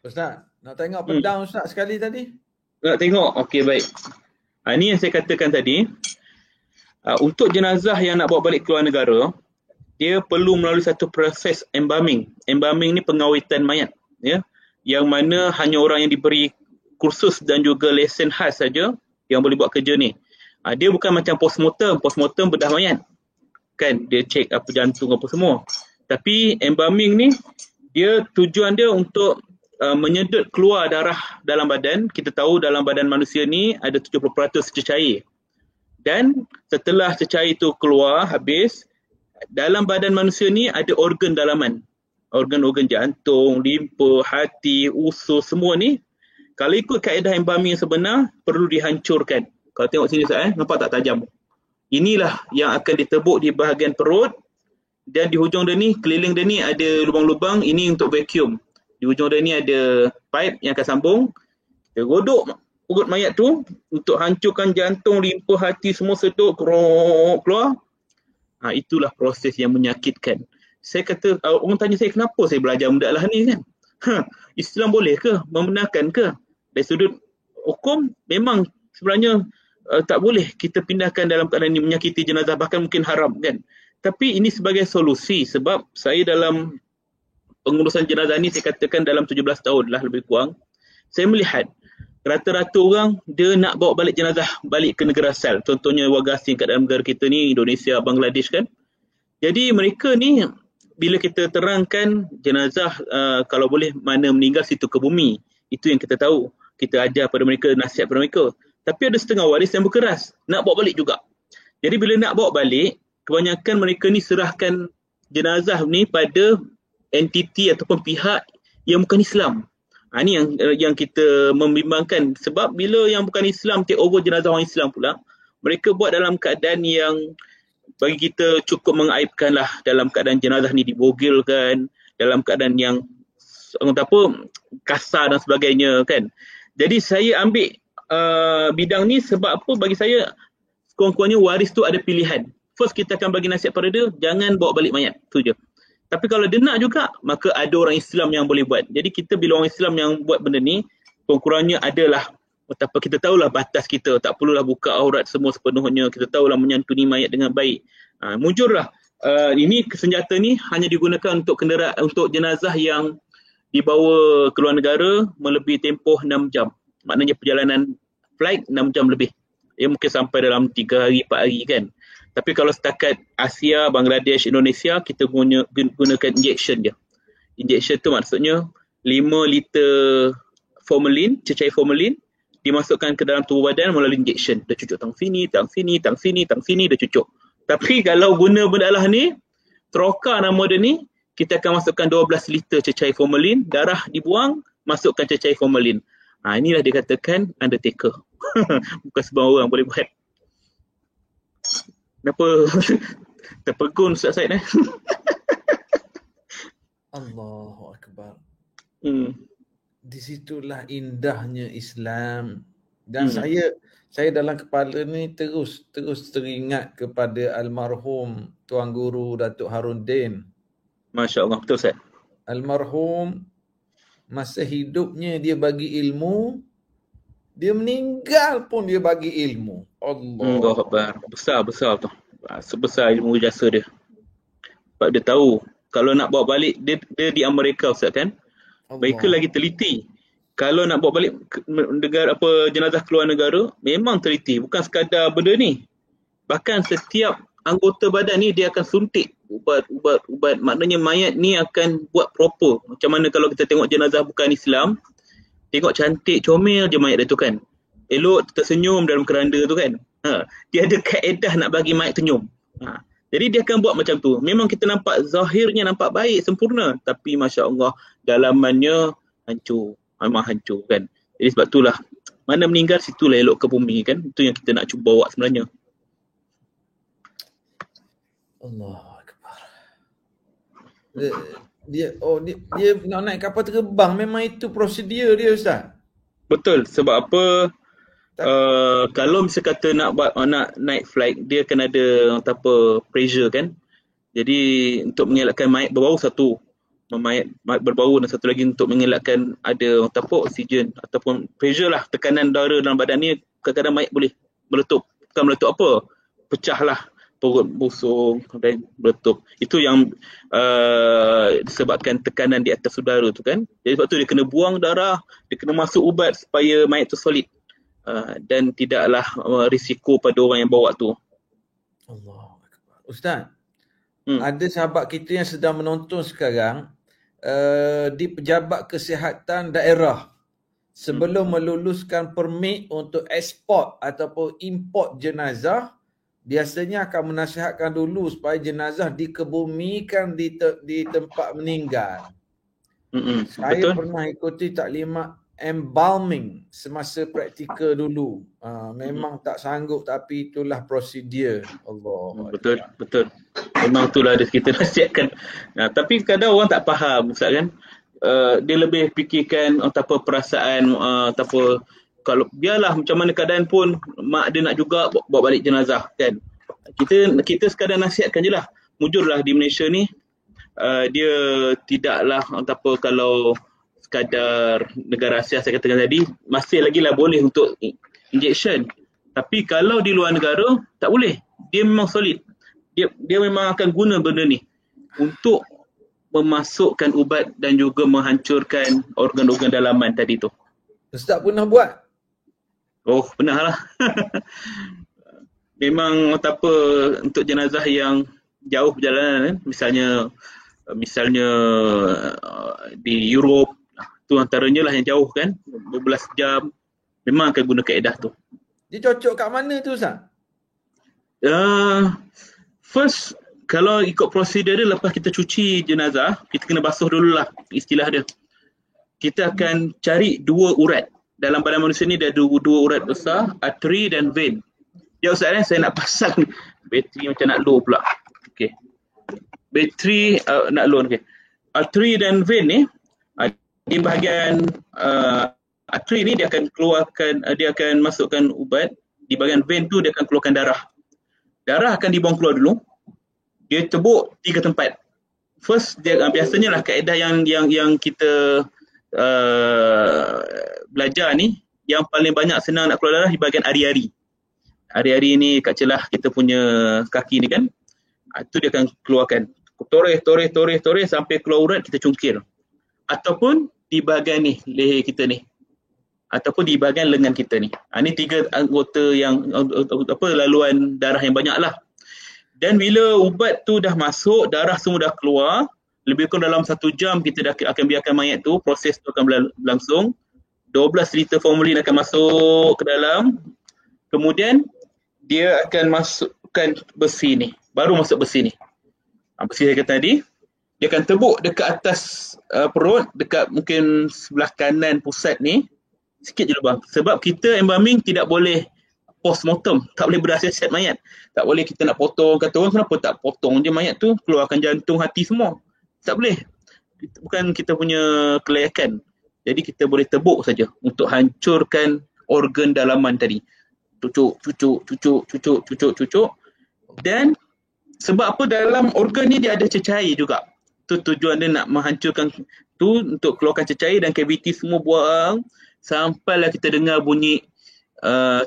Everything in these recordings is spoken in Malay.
Ustaz, nak tengok Hmm. pedang Ustaz sekali tadi? Nak tengok? Okey, baik. Ini yang saya katakan tadi. Untuk jenazah yang nak bawa balik keluar negara, dia perlu melalui satu proses embalming. Embalming ni pengawitan mayat, ya. Yang mana hanya orang yang diberi kursus dan juga lesen khas saja yang boleh buat kerja ni. Dia bukan macam postmortem. Postmortem bedah mayat. Kan, dia cek apa jantung apa semua. Tapi embalming ni, dia tujuan dia untuk menyedut keluar darah dalam badan. Kita tahu dalam badan manusia ni ada 70% cecair. Dan setelah cecair itu keluar habis, dalam badan manusia ni ada organ dalaman. Organ-organ jantung, limpa, hati, usus, semua ni kalau ikut kaedah embalming yang sebenar perlu dihancurkan. Kalau tengok sini Ustaz, nampak tak tajam? Inilah yang akan ditebuk di bahagian perut dan di hujung dia ni, keliling dia ni ada lubang-lubang, ini untuk vacuum. Di hujung dia ni ada pipe yang akan sambung. Dia godok perut mayat tu untuk hancurkan jantung, limpa, hati semua sedut keluar. Itulah proses yang menyakitkan. Saya kata, orang tanya saya kenapa saya belajar benda lah ni kan. Islam boleh ke? Membenarkan ke? Dari sudut hukum memang sebenarnya tak boleh kita pindahkan dalam keadaan ini menyakiti jenazah, bahkan mungkin haram kan. Tapi ini sebagai solusi sebab saya dalam pengurusan jenazah ni saya katakan dalam 17 tahun lah lebih kurang. Saya melihat rata-rata orang dia nak bawa balik jenazah balik ke negara asal. Contohnya warga asing kat dalam negara kita ni, Indonesia, Bangladesh kan. Jadi mereka ni bila kita terangkan jenazah kalau boleh mana meninggal situ ke bumi. Itu yang kita tahu. Kita ajar pada mereka, nasihat pada mereka. Tapi ada setengah waris yang berkeras. Nak bawa balik juga. Jadi bila nak bawa balik, kebanyakan mereka ni serahkan jenazah ni pada entiti ataupun pihak yang bukan Islam. Ini yang kita membimbangkan sebab bila yang bukan Islam take over jenazah orang Islam pula, mereka buat dalam keadaan yang bagi kita cukup mengaibkan lah, dalam keadaan jenazah ni dibogilkan, dalam keadaan yang kasar dan sebagainya kan. Jadi saya ambil bidang ni sebab apa, bagi saya sekurang-kurangnya waris tu ada pilihan. First kita akan bagi nasihat pada dia, jangan bawa balik mayat, tu je. Tapi kalau dia nak juga, maka ada orang Islam yang boleh buat. Jadi kita bila orang Islam yang buat benda ni, kurang-kurangnya adalah, betapa kita tahulah batas kita, tak perlulah buka aurat semua sepenuhnya, kita tahulah menyantuni mayat dengan baik. Mujurlah, ini senjata ni hanya digunakan untuk kenderaan, untuk jenazah yang dibawa ke luar negara melebihi tempoh 6 jam. Maknanya perjalanan flight 6 jam lebih. Ia mungkin sampai dalam 3 hari, 4 hari kan. Tapi kalau setakat Asia, Bangladesh, Indonesia, kita gunakan injection dia. Injection tu maksudnya 5 liter formalin, cecair formalin, dimasukkan ke dalam tubuh badan melalui injection. Dia cucuk tang sini, tang sini, tang sini, tang sini, dia cucuk. Tapi kalau guna benda lah ni, troka nama dia ni, kita akan masukkan 12 liter cecair formalin, darah dibuang, masukkan cecair formalin. Inilah dikatakan undertaker. Bukan semua orang boleh buat. Kenapa terpegun Ustaz Said Allahu Akbar. Di situlah indahnya Islam. Dan saya dalam kepala ni terus teringat kepada almarhum Tuan Guru Datuk Harundin. Masya Allah, betul Ustaz. Almarhum masa hidupnya dia bagi ilmu, dia meninggal pun dia bagi ilmu. Allah Akbar. Besar tu. Sebesar ilmu jasa dia. Sebab dia tahu kalau nak bawa balik, dia di Amerika Ustaz kan. Mereka lagi teliti. Kalau nak bawa balik negara jenazah keluar negara, memang teliti. Bukan sekadar benda ni. Bahkan setiap anggota badan ni dia akan suntik ubat. Maknanya mayat ni akan buat proper. Macam mana kalau kita tengok jenazah bukan Islam, tengok cantik, comel je mayat dia tu kan. Elok tersenyum dalam keranda tu kan. Dia ada kaedah nak bagi mayat senyum. Jadi dia akan buat macam tu. Memang kita nampak zahirnya nampak baik, sempurna. Tapi Masya Allah, dalamannya hancur. Memang hancur kan. Jadi sebab itulah, mana meninggal situlah elok ke bumi kan. Itu yang kita nak cuba bawa sebenarnya. Allahu Akbar. Dia nak naik kapal terbang, memang itu prosedur dia Ustaz. Betul, sebab apa? Kalau misalnya kata nak naik flight, dia akan ada pressure kan. Jadi untuk mengelakkan mayat berbau satu. mayat berbau, dan satu lagi untuk mengelakkan ada oksigen ataupun pressure lah, tekanan udara dalam badan ni. Kadang-kadang mayat boleh meletup. Bukan meletup apa, pecah lah, perut busung dan meletup. Itu yang disebabkan tekanan di atas udara tu kan. Jadi sebab tu dia kena buang darah, dia kena masuk ubat supaya mayat tu solid, dan tidaklah risiko pada orang yang bawa tu. Allah. Ustaz, ada sahabat kita yang sedang menonton sekarang di pejabat kesihatan daerah. Sebelum meluluskan permit untuk ekspor ataupun import jenazah, biasanya akan menasihatkan dulu supaya jenazah dikebumikan di tempat meninggal. Saya pernah ikuti taklimat embalming semasa praktikal dulu. Memang tak sanggup, tapi itulah prosedur. Allah. Betul. Memang itulah kita nasihatkan. Tapi kadang orang tak faham, Ustaz kan. Dia lebih fikirkan perasaan, kalau biarlah macam mana keadaan pun mak dia nak juga bawa balik jenazah kan. Kita sekadar nasihatkan je lah. Mujurlah di Malaysia ni, dia tidaklah kalau sekadar negara Asia saya katakan tadi, masih lagi lah boleh untuk injection. Tapi kalau di luar negara tak boleh. Dia memang solid. Dia memang akan guna benda ni untuk memasukkan ubat dan juga menghancurkan organ-organ dalaman tadi tu. Ustaz pernah buat? Oh, pernah lah. Memang untuk jenazah yang jauh perjalanan, misalnya di Europe, tu antaranya lah yang jauh kan, 12 jam, memang akan guna kaedah tu. Dia cocok kat mana tu Ustaz? First, kalau ikut prosedur dia, lepas kita cuci jenazah, kita kena basuh dululah, istilah dia. Kita akan cari 2 urat. Dalam badan manusia ni dia ada 2 urat besar, artery dan vein. Ya Ustaz, saya nak pasang bateri macam nak low pula. Okey. Bateri nak low. Okey. Artery dan vein ni, di bahagian artery ni dia akan masukkan ubat. Di bahagian vein tu dia akan keluarkan darah. Darah akan dibuang keluar dulu. Dia tebuk 3 tempat. First, dia biasanya lah kaedah yang kita belajar ni, yang paling banyak senang nak keluar darah di bahagian ari-ari. Ari-ari ni kat celah kita punya kaki ni kan. Itu dia akan keluarkan. Toreh sampai keluar urat, kita cungkil. Ataupun di bahagian ni, leher kita ni. Ataupun di bahagian lengan kita ni. Ini 3 anggota yang laluan darah yang banyak lah. Dan bila ubat tu dah masuk, darah semua dah keluar, lebih kurang dalam 1 jam kita akan biarkan mayat tu, proses tu akan berlangsung. 12 liter formalin akan masuk ke dalam. Kemudian dia akan masukkan besi ni. Baru masuk besi ni. Besi saya kata tadi, dia akan tebuk dekat atas perut, dekat mungkin sebelah kanan pusat ni. Sikit je lubang. Sebab kita embalming tidak boleh postmortem, tak boleh berasiat mayat. Tak boleh kita nak potong, kata orang kenapa tak potong je mayat tu, keluarkan jantung, hati semua. Tak boleh. Bukan kita punya kelayakan. Jadi kita boleh tebuk saja untuk hancurkan organ dalaman tadi. Cucuk. Dan sebab apa, dalam organ ni dia ada cecair juga. Tu tujuan dia nak menghancurkan tu, untuk keluarkan cecair dan kaviti semua buang. Sampailah kita dengar bunyi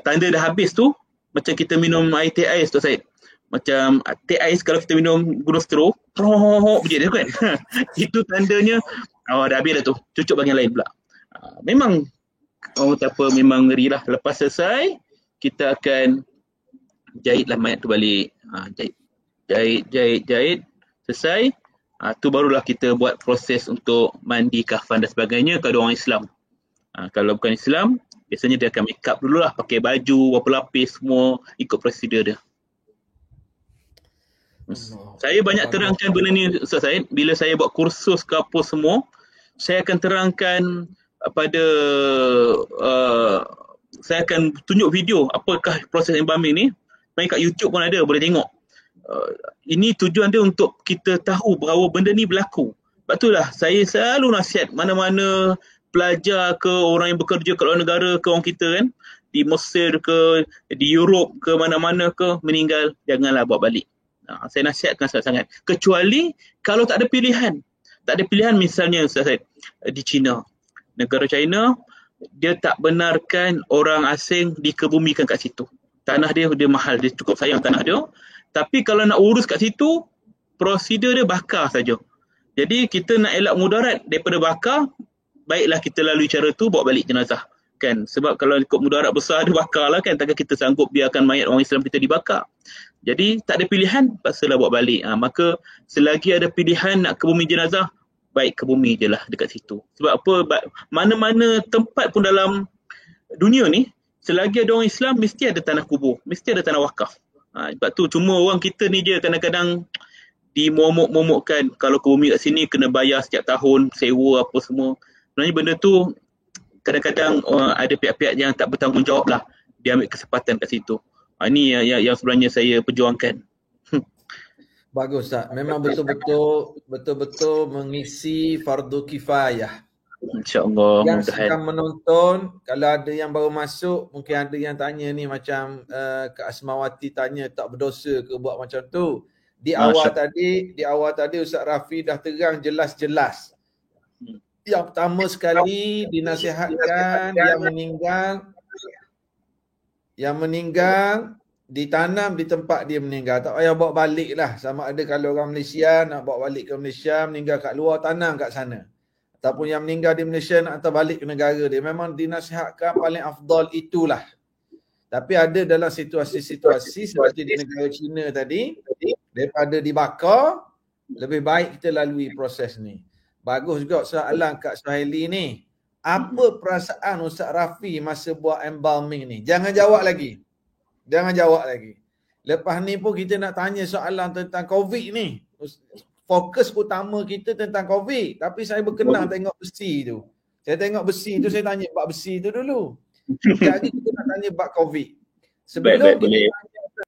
tanda dah habis tu, macam kita minum air teh ais tu Syed. Macam teh ais kalau kita minum guna straw, bunyi dia kan. Itu tandanya dah habis dah tu. Cucuk bahagian lain pula. Memang memang ngeri lah. Lepas selesai, kita akan jahitlah mayat tu balik. Jahit. Selesai. Tu barulah kita buat proses untuk mandi, kafan dan sebagainya kalau orang Islam. Kalau bukan Islam, biasanya dia akan make up dululah, pakai baju, berapa lapis, semua ikut prosedur dia. Saya banyak terangkan benda ni Ustaz Syed. Bila saya buat kursus ke apa semua, saya akan terangkan pada saya akan tunjuk video apakah proses embalming ni. Main kat YouTube pun ada, boleh tengok. Ini tujuan dia untuk kita tahu bahawa benda ni berlaku. Sebab itulah saya selalu nasihat mana-mana pelajar ke, orang yang bekerja kat luar negara ke, orang kita kan, di Mesir ke, di Europe ke, mana-mana ke, meninggal, janganlah bawa balik. Saya nasihatkan sangat-sangat. Kecuali kalau tak ada pilihan. tak ada pilihan. Misalnya Ustaz Said, di China, negara China, dia tak benarkan orang asing dikebumikan kat situ. Tanah dia mahal, dia cukup sayang tanah dia. Tapi kalau nak urus kat situ, prosedur dia bakar saja. Jadi kita nak elak mudarat daripada bakar, baiklah kita lalui cara tu, bawa balik jenazah. Kan? Sebab kalau ikut mudarat besar dia bakar lah kan, takkan kita sanggup biarkan mayat orang Islam kita dibakar. Jadi tak ada pilihan, paksalah bawa balik. Maka selagi ada pilihan nak kebumi jenazah, baik kebumi je lah dekat situ. Sebab apa? Mana-mana tempat pun dalam dunia ni, selagi ada orang Islam, mesti ada tanah kubur, mesti ada tanah wakaf. Sebab tu cuma orang kita ni je kadang-kadang dimomok-momokkan, kalau kebumi kat sini kena bayar setiap tahun, sewa apa semua. Sebenarnya benda tu kadang-kadang ada pihak-pihak yang tak bertanggungjawab lah, dia ambil kesempatan kat situ. Ini yang sebenarnya saya perjuangkan. Bagus tak? Memang betul-betul mengisi fardu kifayah. InsyaAllah. Yang sedang menonton, kalau ada yang baru masuk, mungkin ada yang tanya ni macam Kak Asmawati tanya, tak berdosa ke buat macam tu? Di awal tadi Ustaz Rafi dah terang jelas-jelas. Yang pertama sekali dinasihatkan yang meninggal ditanam di tempat dia meninggal. Tak payah bawa balik lah. Sama ada kalau orang Malaysia nak bawa balik ke Malaysia, meninggal kat luar, tanam kat sana. Ataupun yang meninggal di Malaysia nak hantar balik ke negara dia. Memang dinasihatkan paling afdal itulah. Tapi ada dalam situasi-situasi seperti di negara China tadi, daripada dibakar, lebih baik kita lalui proses ni. Bagus juga soalan Kak Suhaili ni. Apa perasaan Ustaz Rafi masa buat embalming ni? Jangan jawab lagi. Lepas ni pun kita nak tanya soalan tentang COVID ni. Fokus utama kita tentang COVID. Tapi saya berkenan tengok besi tu. Saya tengok besi tu, saya tanya bab besi tu dulu. Jadi kita nak tanya bab COVID. Sebelum kita tanya